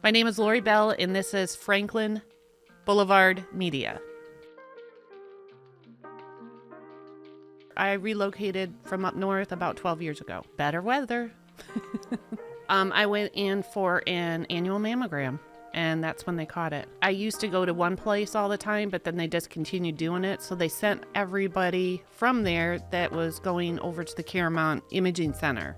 My name is Laurie Bell, and this is Franklin Blvd Media. I relocated from up north about 12 years ago. Better weather. I went in for an annual mammogram, and that's when they caught it. I used to go to one place all the time, but then they discontinued doing it, so they sent everybody from there that was going over to the Claremont Imaging Center.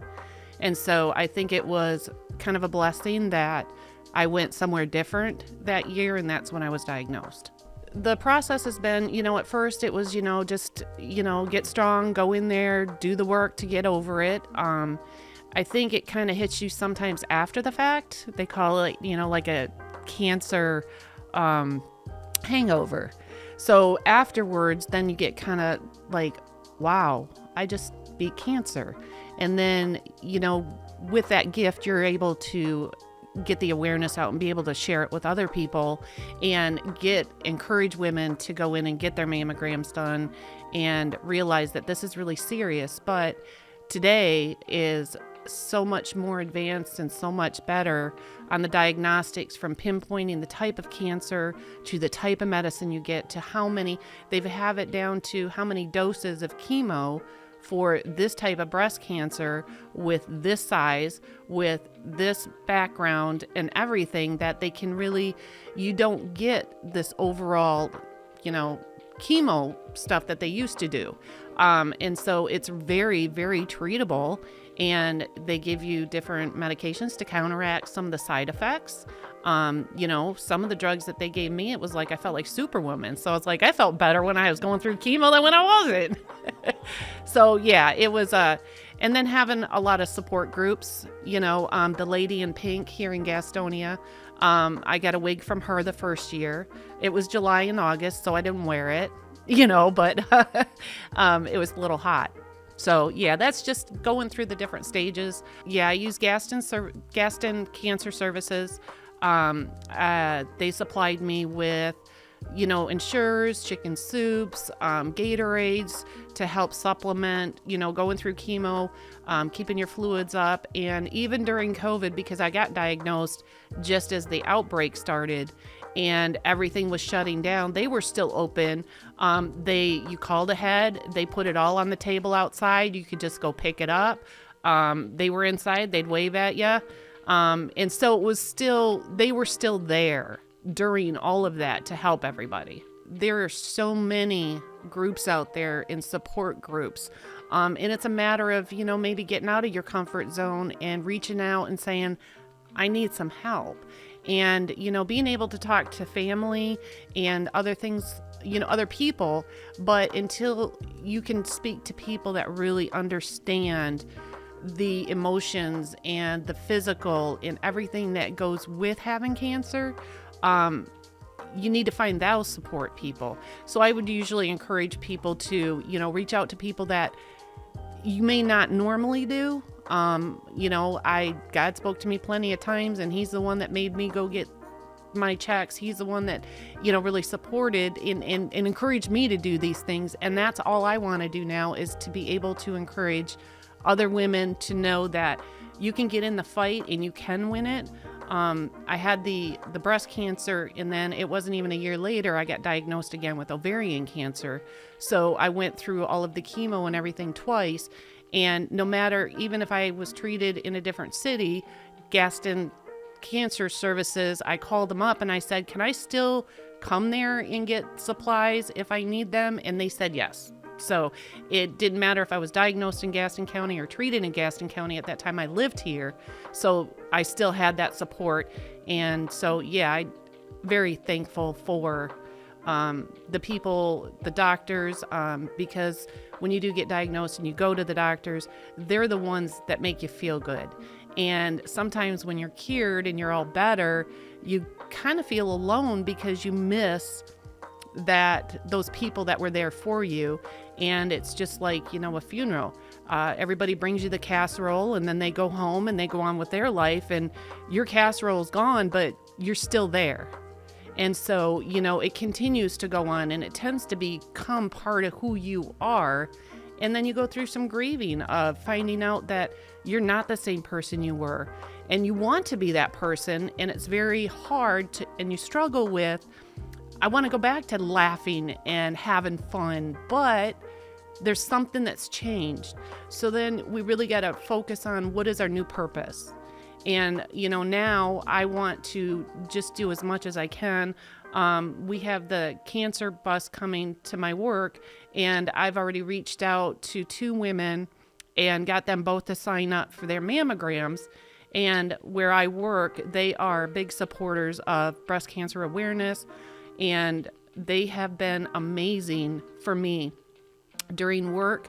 And so I think it was kind of a blessing that I went somewhere different that year, and that's when I was diagnosed. The process has been, at first it was, just, get strong, go in there, do the work to get over it. I think it kind of hits you sometimes after the fact. They call it, like a cancer hangover. So afterwards, then you get kind of like, wow, I just beat cancer. And then, with that gift, you're able to get the awareness out and be able to share it with other people and encourage women to go in and get their mammograms done and realize that this is really serious. But today is so much more advanced and so much better on the diagnostics, from pinpointing the type of cancer to the type of medicine you get to how many, they have it down to how many doses of chemo for this type of breast cancer with this size, with this background and everything, that they can really, you don't get this overall, chemo stuff that they used to do. And so it's very, very treatable, and they give you different medications to counteract some of the side effects. Some of the drugs that they gave me, it was like I felt like Superwoman. So it's like I felt better when I was going through chemo than when I wasn't. So yeah, it was and then having a lot of support groups, the lady in pink here in Gastonia, I got a wig from her the first year. It was July and August, so I didn't wear it, but it was a little hot. So yeah, that's just going through the different stages. Yeah, I use Gaston Cancer Services. They supplied me with, Ensures, chicken soups, Gatorades to help supplement, going through chemo, keeping your fluids up. And even during COVID, because I got diagnosed just as the outbreak started and everything was shutting down, they were still open. You called ahead, they put it all on the table outside. You could just go pick it up. They were inside, they'd wave at you. And so they were still there during all of that to help everybody. There are so many groups out there and support groups. And it's a matter of, maybe getting out of your comfort zone and reaching out and saying, I need some help. And, being able to talk to family and other things, other people, but until you can speak to people that really understand the emotions and the physical and everything that goes with having cancer, you need to find those support people. So I would usually encourage people to, reach out to people that you may not normally do. God spoke to me plenty of times, and he's the one that made me go get my checks. He's the one that, really supported and encouraged me to do these things. And that's all I want to do now, is to be able to encourage other women to know that you can get in the fight and you can win it. I had the breast cancer, and then it wasn't even a year later, I got diagnosed again with ovarian cancer. So I went through all of the chemo and everything twice. And no matter, even if I was treated in a different city, Gaston Cancer Services, I called them up and I said, can I still come there and get supplies if I need them? And they said yes. So it didn't matter if I was diagnosed in Gaston County or treated in Gaston County. At that time, I lived here. So I still had that support. And so, yeah, I'm very thankful for the people, the doctors, because when you do get diagnosed and you go to the doctors, they're the ones that make you feel good. And sometimes when you're cured and you're all better, you kind of feel alone because you miss those people that were there for you. And it's just like, a funeral. Everybody brings you the casserole, and then they go home and they go on with their life, and your casserole's gone, but you're still there. And so, it continues to go on, and it tends to become part of who you are. And then you go through some grieving of finding out that you're not the same person you were. and you want to be that person, and it's very hard to, and you struggle with, I want to go back to laughing and having fun, but there's something that's changed. So then we really got to focus on what is our new purpose. And, now I want to just do as much as I can. We have the cancer bus coming to my work, and I've already reached out to 2 women and got them both to sign up for their mammograms. And where I work, they are big supporters of breast cancer awareness, and they have been amazing for me. During work,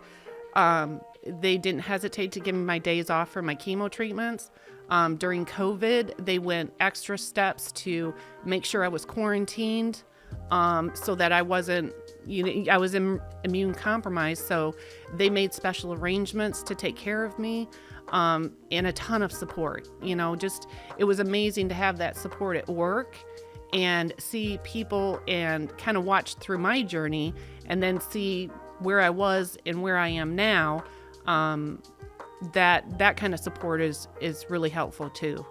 they didn't hesitate to give me my days off for my chemo treatments. During COVID, they went extra steps to make sure I was quarantined, so that I wasn't, I was immune compromised. So they made special arrangements to take care of me, and a ton of support. It was amazing to have that support at work and see people and kind of watch through my journey and then see where I was and where I am now. That kind of support is really helpful too.